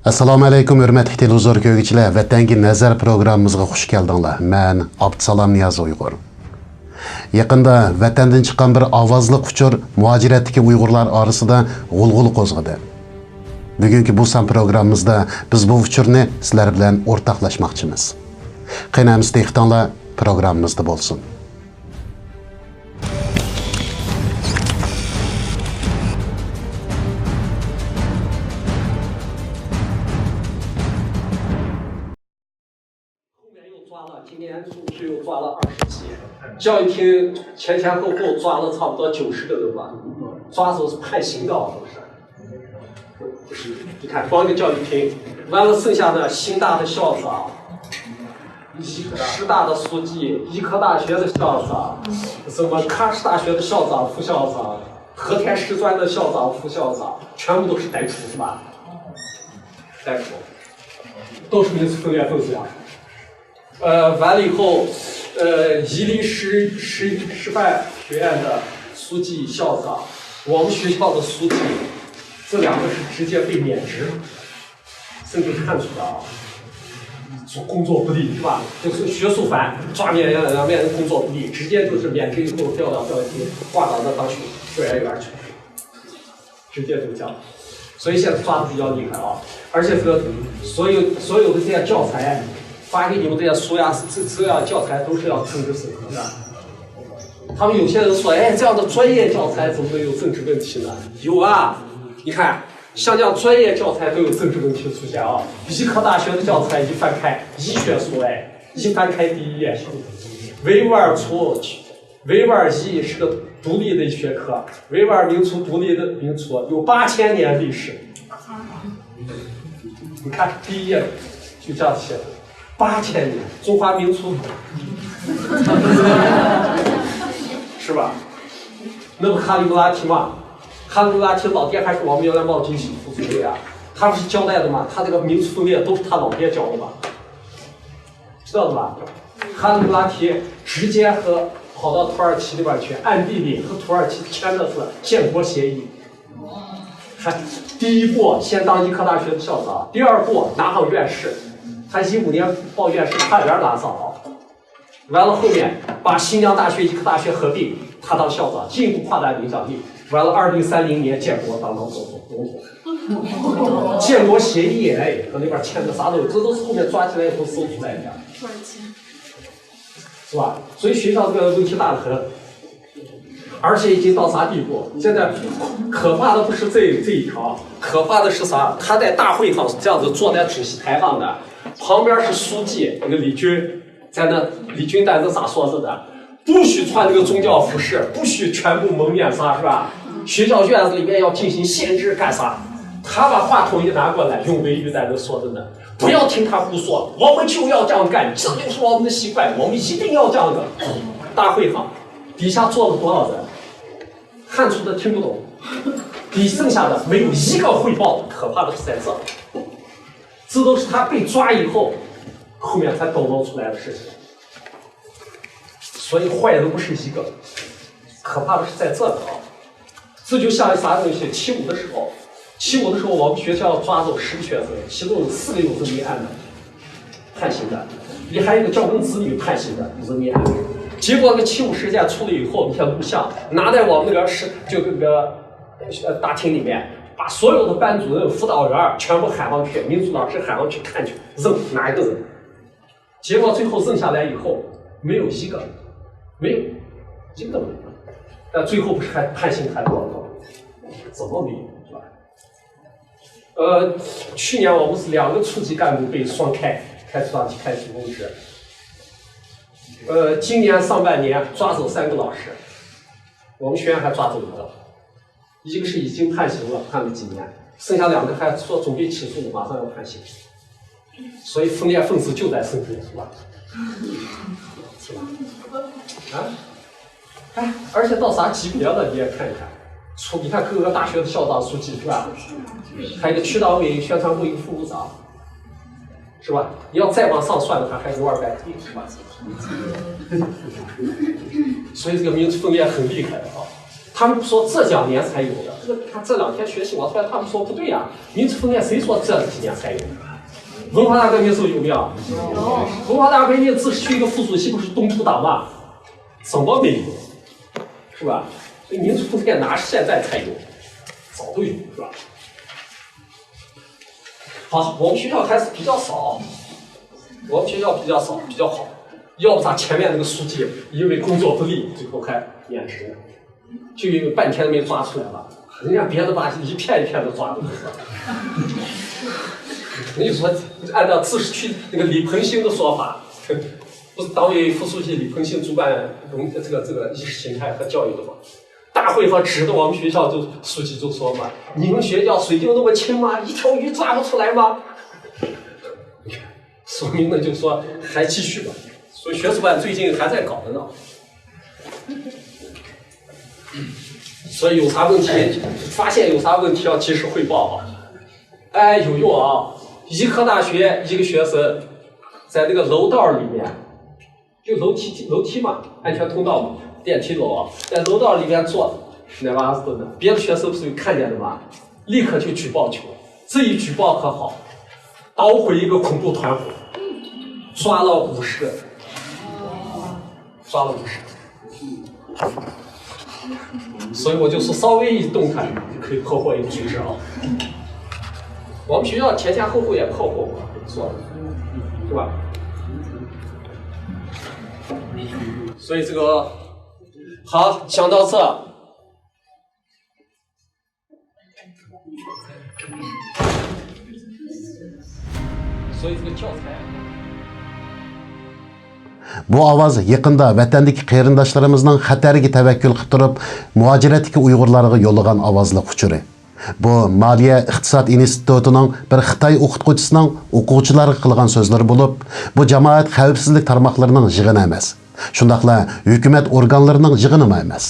Assalomu alaykum hurmatli televizor ko'ruvchilar. Vatangi nazar programmamizga xush keldinglar. Men Abdusalom Niyoz Uyg'ur. Yaqinda vatandan chiqqan bir ovozli uchur muhojiratdagi Uyg'urlar orasida g'ulg'ul qo'zg'adi. Bugungi bu san programmamizda biz bu uchurni sizlar bilan o'rtoqlashmoqchimiz. Qanamiz tehtonlar programmamizda bo'lsin.今年是不是又抓了20几？教育厅前后抓了差不多90个人吧，抓走是判刑的，不是？你看，光一个教育厅，完了剩下的新大的校长，师大的书记，医科大学的校长，什么喀什大学的校长、副校长，和田师专的校长、副校长，全部都是歹徒，是吧？歹徒，都是民族分裂分子呀。完了以后，伊犁师范学院的书记、校长，我们学校的书记，这两个是直接被免职，甚至看出来啊，做工作不力是吧？就是学术犯，抓两面人工作不力，直接就是免职以后调到教育厅，挂到那当学员去，直接就这样。所以现在抓的比较厉害啊，而且这个所有的这些教材。发给你们这些书呀，这样教材都是要政治审核的。他们有些人说，哎，这样的专业教材怎么能有政治问题呢？有啊，你看，像这样专业教材都有政治问题出现啊。医科大学的教材一翻开，医学书一翻开第一页，维吾尔裔是个独立的学科，维吾尔民族独立的民族有8000年历史。你看第一页就这样写的。8000年，中华民族，是吧？那不哈里穆拉提吗？哈里穆拉提老爹还是我们原来冒军系副主任啊，他不是交代的吗？他这个民族分裂都是他老爹教的吧？知道的吧？哈里穆拉提直接跑到土耳其那边去，暗地里和土耳其签的是建国协议。第一步先当医科大学的校长，第二步拿上院士。他15年报院士，差点拿上，完了后面把新疆大学、医科大学合并，他当校长，进一步扩大影响力。完了2030年建国当总统，建国协议和那边签的啥都有，这都是后面抓起来以后搜出来的，是吧？所以学校这个问题大得很，而且已经到啥地步？现在可怕的不是这一条，可怕的是啥？他在大会上是这样子坐在主席台上的。旁边是书记，那个李军，在那李军在那咋说着的？不许穿这个宗教服饰，不许全部蒙面纱，是吧？学校院子里面要进行限制，干啥？他把话筒一拿过来，用维语在那说着呢。不要听他胡说，我们就要这样干，这就是我们的习惯，我们一定要这样的。大会上，底下坐了多少人？汉族的听不懂，比剩下的没有一个汇报的，可怕的是在这。这都是他被抓以后，后面才抖露出来的事情。所以坏人不是一个，可怕的是在这里啊。这就像啥东西？75的时候，我们学校抓走10个学生，其中有4个有人民案的，判刑的，你还有一个教工子女判刑的有人民案。结果那个75事件出了以后，你看录像拿在我们那个大厅里面。把所有的班主任、辅导员全部喊上去，民族老师喊上去看去，扔哪一个人？结果最后扔下来以后，没有一个，没有一个没有。但最后不是还判刑还多少个？怎么没有？是吧？去年我们是2个处级干部被双开除上去开除公职。今年上半年抓走3个老师，我们学院还抓走1个。一个是已经判刑了，判了几年，剩下2个还说准备起诉，马上要判刑。所以分裂分子就在身边，是吧？是吧？而且到啥级别了，你也看一看。你看各个大学的校长、书记，是吧？还有一个区党委宣传部一个副部长，是吧？你要再往上算的话，还有200个，是吧？所以这个民族分裂很厉害的啊。他们说这2年才有的，这个看这2天学习，我突然他们说不对呀、民主复兴谁说这几年才有的？文化大革命时候有没有？有。文化大革命自诩一个副主席不是东土党吗？怎么没有？是吧？所以民主复兴哪是现在才有？早都有，是吧？好，我们学校还是比较少，我们学校比较少，比较好。要不咋前面那个书记因为工作不力，最后还免职了，就因为半天都没抓出来了，人家别的把一片一片都抓住了。我跟你说，按照自治区那个李鹏兴的说法，不是党委副书记李鹏兴主办这个意识形态和教育的吗？大会上指着我们学校就书记就说嘛，你们学校水就那么清吗？一条鱼抓不出来吗？说明了就说还继续吧。所以学术办最近还在搞着呢。所以有啥问题，发现有啥问题要及时汇报啊。哎，有用啊！医科大学一个学生在那个楼道里面，就楼梯嘛，安全通道嘛，电梯楼啊，在楼道里面坐奶娃子蹲着，别的学生不是有看见的吗？立刻就举报去了。这一举报可好，捣毁一个恐怖团伙，抓了50个，抓了50个。所以我就说，稍微一动弹就可以破获一个组织啊。我们学校前前后后也破获过，说是吧？所以这个好，讲到这，所以这个教材。Bu ovoz yaqinda vatandagi qarindoshlarimizning xatarga tavakkul qilib turib, muhojiratdagi Uyg'urlarga yo'llagan ovozli uchuri. Bu Moliya iqtisod institutining bir Xitoy o'qituvchisining o'quvchilarga qilgan so'zlari bo'lib, bu jamoat xavfsizlik tarmoqlarining yig'ini emas. Shundaqla hukumat organlarining yig'ini emas.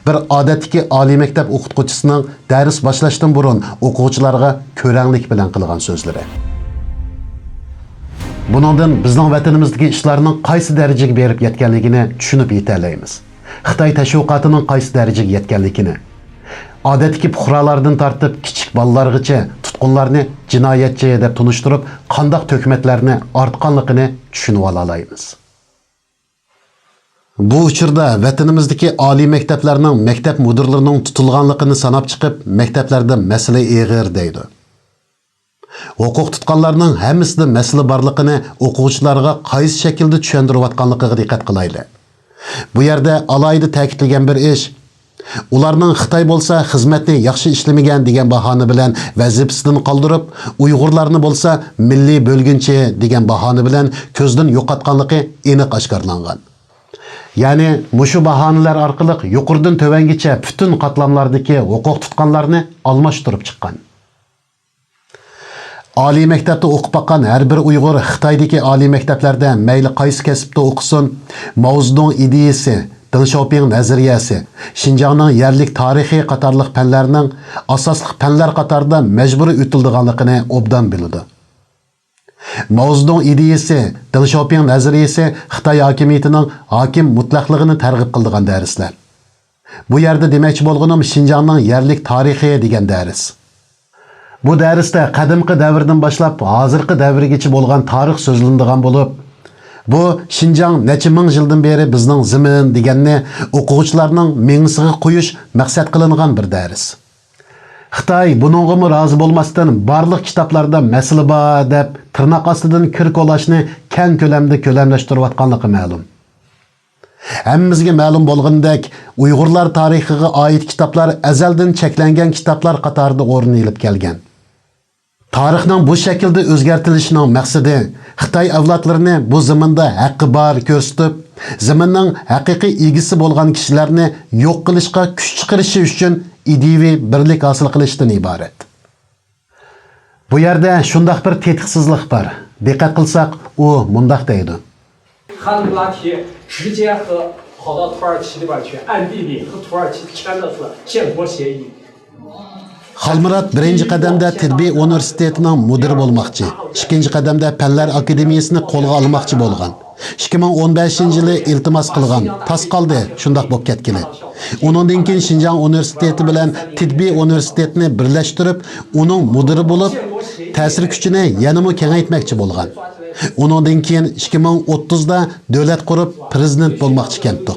Bir odatdagi oliy maktab o'qituvchisining dars boshlashdan burun o'quvchilarga ko'ranglik bilan qilgan so'zlari. Buningdan bizning vatanimizdagi ishlarning qaysi darajaga berib yetganligini tushunib yetalaymiz. Xitoy tashviqotining qaysi darajaga yetganligini, odatdagi fuqarolardan tortib kichik bolalargacha tutqunlarni jinoyatchi deb tunishtirib, qandoq to'kmatlarni ortganligini tushunib olaymiz. Bu uchurda vatanimizdagi oliy maktablarning maktab mudirlarining tutilganligini sanab chiqib, maktablarda masala eg'ir deydi. Huquq tutqanlarning hammasida masala borligini o'quvchilarga qaysi shaklda tushuntirayotganligiga diqqat qilaylik. Bu yerda alohida ta'kidlagan bir ish, ularning Xitoy bo'lsa xizmatni yaxshi ishlamagan degan bahona bilan vazifasidan qoldirib, Uyg'urlarni bo'lsa milliy bo'lgunchi degan bahona bilan ko'zdan yo'qotganligi aniq oshkorlangan. Ya'ni mushu bahonalar orqali yuqoridan tovangacha butun qatlamlardagi huquq tutqanlarni almashtirib chiqqan. Oliy maktabda o'qib baqqan har bir Uyg'ur Xitoydagi oliy maktablarda mayli qaysi kasbda o'qisin, Mao Zedong ideyasi, Deng Xiaoping nazariyasi, Xinjiangning yerlik tarixi qatorliq fanlarning asosli fanlar qatorida majburiy o'tilganligini obdan biladi. Mao Zedong ideyasi, Deng Xiaoping nazariyasi Xitoy hokimiyatining hokim mutlaqligini targ'ib qilgan darslar. Bu yerda demoqchi bo'lganim Xinjiangning yerlik tarixi degan dars. Bu darsda qadimgi davrdan boshlab hozirgi davrgacha bo'lgan tarix so'zlanadigan bo'lib, bu Xinjiang necha ming yildan beri bizning zamin deganni o'quvchilarning mengsiga qo'yish maqsad qilingan bir dars. Xitoy buningga rozi bo'lmasdan barliq kitoblarda masala bor deb tirnoq ostidan kir qo'lashni keng ko'lamda ko'lamlashtirayotganligi ma'lum. Hammamizga ma'lum bo'lgandek, Uyg'urlar tarixiga oid kitoblar azaldan cheklangan kitoblar qatorida o'rin olib kelgan. Tarixning bu shaklda o'zgartirishining maqsadi Xitoy avlodlarini bu zaminda haqqi bor ko'rsatib, zaminning haqiqiy egisi bo'lgan kishilarni yo'q qilishga kuch chiqarishi uchun ideviy birlik hosil qilishdan iborat. Bu yerda shundoq bir tetiqsizlik bor. Diqqat qilsak, u mundaq deydi. 哈努拉提直接和跑到土耳其那边去，暗地里和土耳其签的是建国协议。 Xalmurat birinchi qadamda tibbiy universitetining mudiri bo'lmoqchi, ikkinchi qadamda fanlar akademiyasini qo'lga olmoqchi bo'lgan. 2015-yili iltimos qilgan, tas qoldi, shundoq bo'lib ketgili. Uningdan keyin Xinjiang universiteti bilan Tibbiy universitetni birlashtirib, uning mudiri bo'lib, ta'sir kuchini yanada kengaytmoqchi bo'lgan. Uningdan keyin 2030da davlat qurib, prezident bo'lmoqchi keldi.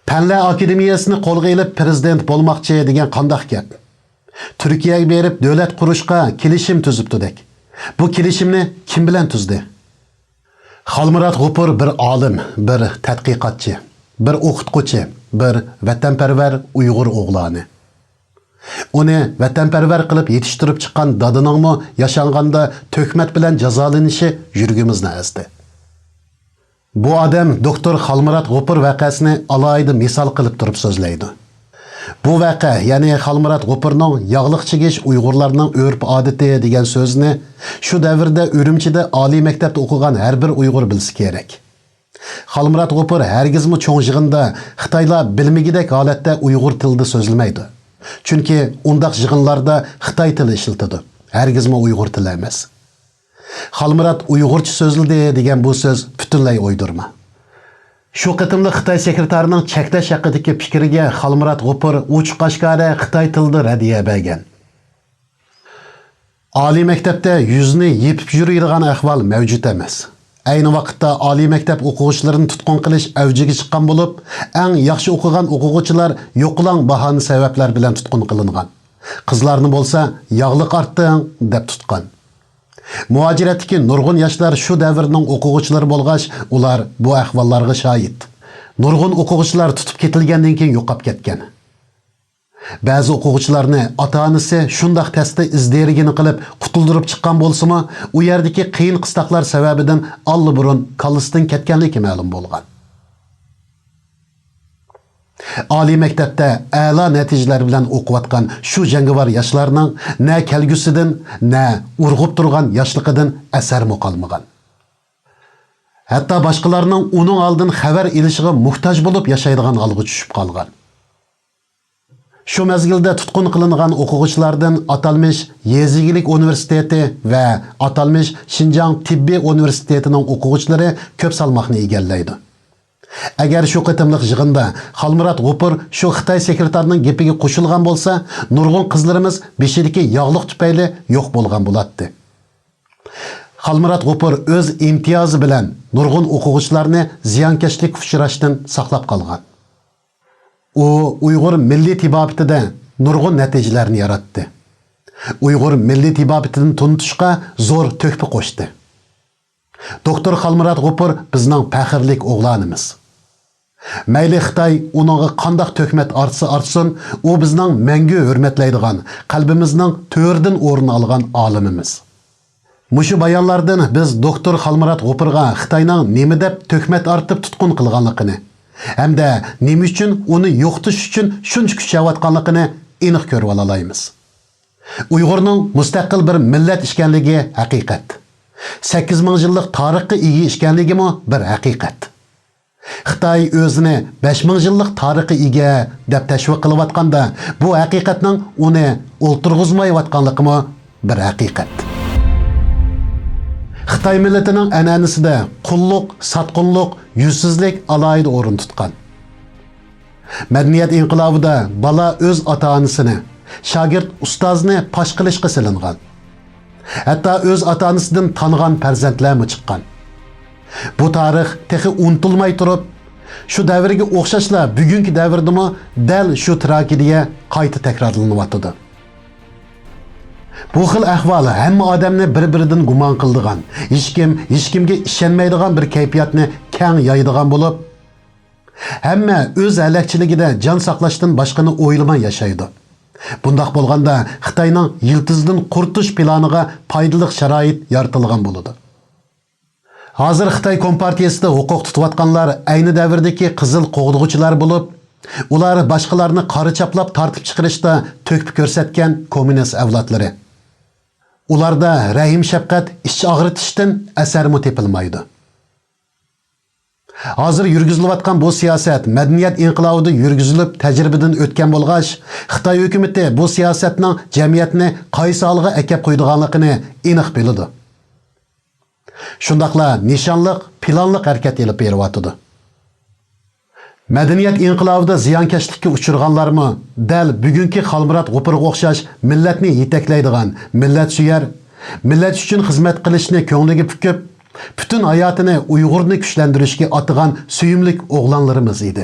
Fanlar akademiyasini qo'lga olib prezident bo'lmoqchi degan qandoq gap? Turkiyaga berib davlat qurishga kelishim tuzibdidak. Bu kelishimni kim bilan tuzdi? Xalmurat G'upur bir olim, bir tadqiqotchi, bir o'qituvchi, bir vatanparvar Uyg'ur o'g'loni. Uni vatanparvar qilib yetishtirib chiqqan dadiningmi yashanganda to'kmat bilan jazolanishi yurgimizni azdi. Bu odam doktor Xalmurat G'upur voqeasini alohida misol qilib turib so'zlaydi. Bu vaqa, ya'ni Xalmurat G'upurning yog'liq chekish Uyg'urlarning urf-odati degan so'zni shu davrda Urumchida oliy maktabda o'qigan har bir Uyg'ur bilsa kerak. Xalmurat G'upur hargizmi cho'ng yig'inda Xitoylar bilmagidek holatda Uyg'ur tilida so'zlamaydi. Chunki undaq yig'inlarda Xitoy tili ishlatadi. Hargizmi Uyg'ur tili emas. Xalmurat Uyg'urcha so'zladi degan bu so'z butunlay o'ydirma. Shu qitimli Xitoy sekretarining cheklash haqidagi fikriga Xalmurat G'upur uch-qashqari Xitoy tilida radiya bergan. Oliy maktabda yuzni yepib yuradigan ahvol mavjud emas. Ayni vaqtda oliy maktab o'quvchilarini tutqun qilish avjiga chiqqan bo'lib, eng yaxshi o'qigan o'quvchilar yo'qlang bahona sabablar bilan tutqun qilingan. Qizlarni bo'lsa, yog'liq artding deb tutgan. Muajiratdagi nurg'un yoshlar shu davrning o'quvchilari bo'lg'ach, ular bu ahvollarga shohid. Nurg'un o'quvchilar tutib ketilgandan keyin yo'qolib ketgan. Ba'zi o'quvchilarni ota-onasi shundoq tasta izderigini qilib qutuldirib chiqqan bo'lsa-mu, u yerdagi qiyin qistoqlar sababidan allburun kallasidan ketganligi ma'lum bo'lgan. Oliy maktabda a'lo natijalar bilan o'qiyotgan shu jangovar yoshlarning na kelgusidan, na urg'ib turgan yoshligidan asar qolmagan. Hatto boshqalarning uning oldin xabar elishiga muhtoj bo'lib yashaydigan holga tushib qolgan. Shu mezgilda tutqun qilingan o'quvchilardan atalmish Yezigilik universiteti va atalmish Xinjiang Tibbiy universitetining o'quvchilari ko'p salmoqni egallaydi. Agar shu qitimliq yig'inda Xalmurat G'upur shu Xitoy sekretarining gapiga qo'shilgan bo'lsa, nurg'un qizlarimiz beshidagi yog'liq tufayli yo'q bo'lgan bo'ladi. Xalmurat G'upur o'z imtiyozi bilan nurg'un o'quvchilarni ziyonkashlik uchrashdan saqlab qolgan. U Uyg'ur milliy tibobatida nurg'un natijalarni yaratdi. Uyg'ur milliy tibobatini tunutishga zo'r to'hfa qo'shdi. Doktor Xalmurat G'upur bizning faxrlik o'g'lonimiz. Mayli Xitoy uningga qandoq to'kmat artsin, u bizning mangu hurmatlaydigan, qalbimizning to'rdan o'rin olgan olimimiz. Mushu bayonlardan biz doktor Xalmurat G'upurga Xitoyning nima deb to'kmat artib tutqun qilganligini, hamda nima uchun uni yo'qotish uchun shuncha kuchayotganligini aniq ko'rib olaymiz. Uyg'urning mustaqil bir millat ekanligi haqiqat. 8000 yillik tarixga ega ekanligimi bir haqiqat. Xitoy o'zini 5000 yillik tarixga ega deb tashviq qilayotganda, bu haqiqatning uni o'ltirg'izmayotganligimi bir haqiqat. Xitoy millatining an'anasida qulluq, satqinlik, yuzsizlik alohida o'rin tutgan. Madaniyat inqilobida bola o'z ota-onasini, shogird ustozni pash qilishga silingan. Hatto o'z ota-onasidan tanigan farzandlarmi chiqqan. Bu tarix texi unutilmay turib, shu davrga o'xshashla bugungi davrdami dal shu tragediya qayta takrorlanyapti. Bu xil ahvol hamma odamni bir-biridan gumon qildigan, hech kimga ishonmaydigan bir kayfiyatni keng yoydigan bo'lib, hamma o'z halakchiligida jon saqlashdan boshqani o'ylamay yashaydi. Bundaq bo'lganda Xitoyning yiltizdan qurtish planiga foydali sharoit yaratilgan bo'ladi. Hozir Xitoy Kompartiyasida huquq tutayotganlar ayni davrdagi qizil qo'g'dug'uchilar bo'lib, ular boshqalarni qari chaplab tartib chiqarishda to'kib ko'rsatgan kommunist avlodlari. Ularda rahim shafqat ich og'ritishdan asarmi tepilmaydi. Hozir yurgizilayotgan bu siyosat madaniyat inqilobida yurgizilib tajribadan o'tgan bo'lg'ach, Xitoy hukumatı bu siyosatning jamiyatni qaysi holga akab qo'ydiganligini aniq biladi. Shundaqla nishonliq, planliq harakat elib beryapti. Madaniyat inqilobida ziyonkashlikka uchirganlarmi dal bugungi Xalmurat G'upurga o'xshash millatni yetaklaydigan, millatsuvar, millat uchun xizmat qilishni ko'ngliga pukib, butun hayotini Uyg'urni kuchlantirishga otigan suyimlik o'g'lonlarimiz edi.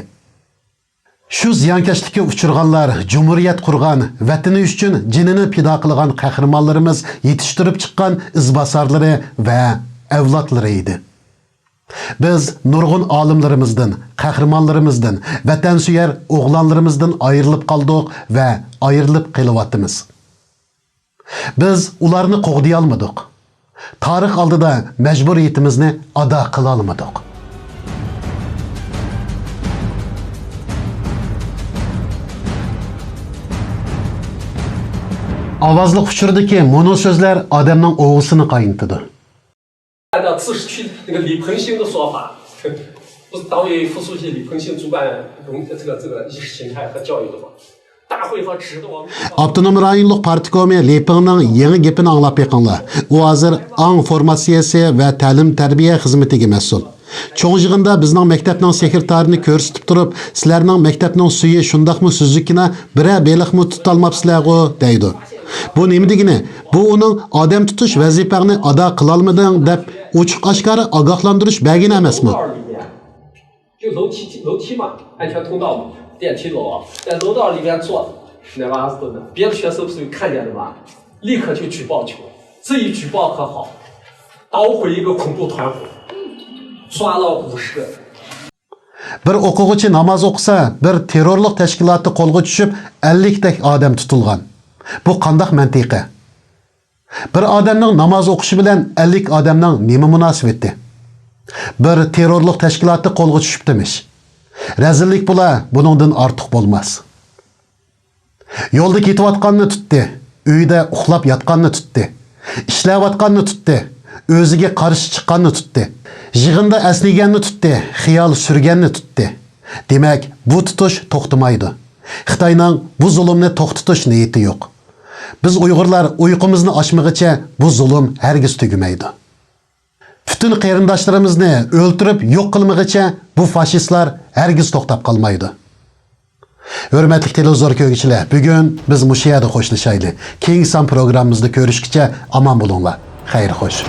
Shu ziyonkashlikka uchirganlar Cumhuriyet qurgan, vatani uchun jinini pido qilgan qahramonlarimiz yetishtirib chiqqan izbosarlari va avlodlari edi. Biz nurg'un olimlarimizdan, qahramonlarimizdan, vatansuvar o'g'lonlarimizdan ayrilib qoldik va ayrilib qelyapmiz. Biz ularni qo'g'diy olmadik. Tarix oldida majburiyatimizni ado qila olmadik. Avazliq uchirdiki, mono so'zlar odamning o'g'isini qayintidi. 按照自治区那个李鹏兴的说法，不是党委副书记李鹏兴主办这个意识形态和教育的吗？大会上指的我们。 Avtonom rayonluq partikomi Lepingning yangi gapini anglab beqinglar. U hozir ang formatsiyasi va ta'lim-tarbiya xizmatiga mas'ul. Cho'ng yig'inda bizning maktabning sekretarını ko'rsatib turib, sizlarning maktabning suyi shundaqmi suzukina bira beliqmi tutolmabsizlar-ku deydi. Bu nima degani? Bu uning odam tutish vazifasini ado qila olmading deb ochiq-oshkora ogohlantirish bergan emasmi? 就楼梯嘛，安全通道嘛，电梯楼啊，在楼道里面坐，那娃子的，别的学生不是有看见的吗？立刻就举报去了，这一举报可好，捣毁一个恐怖团伙，抓了50个。 Bir o'quvchi namoz o'qisa, bir terrorlik tashkiloti qo'lga tushib, 50 dak odam tutilgan. Bu qanday mantiqi? Bir odamning namoz o'qishi bilan 50 odamning nima munosabati? Bir terrorlik tashkiloti qo'lga tushibdimish. Razillik bo'la, buningdan ortiq bo'lmas. Yo'lda ketayotganni tutdi, uyda uxlab yotganni tutdi, ishlayotganni tutdi, o'ziga qarshi chiqqanni tutdi. Yig'inda asliganni tutdi, xiyol surganni tutdi. Demak, bu tutush to'xtamaydi. Xitoyning bu zulmni to'xtatish niyati yo'q. Biz Uyg'urlar uyqumizni ochmag'icha bu zulm hargiz tugamaydi. Bütün qarindoshlarimizni o'ltirib yo'q qilmag'icha bu fashistlar hargiz to'xtab qolmaydi. Hurmatli televizor ko'ruvchilar, bugun biz mushu yerda xo'shlashaylik. Keyingi son programmamizda ko'rishguncha omon bo'linglar. Xayr xo'sh.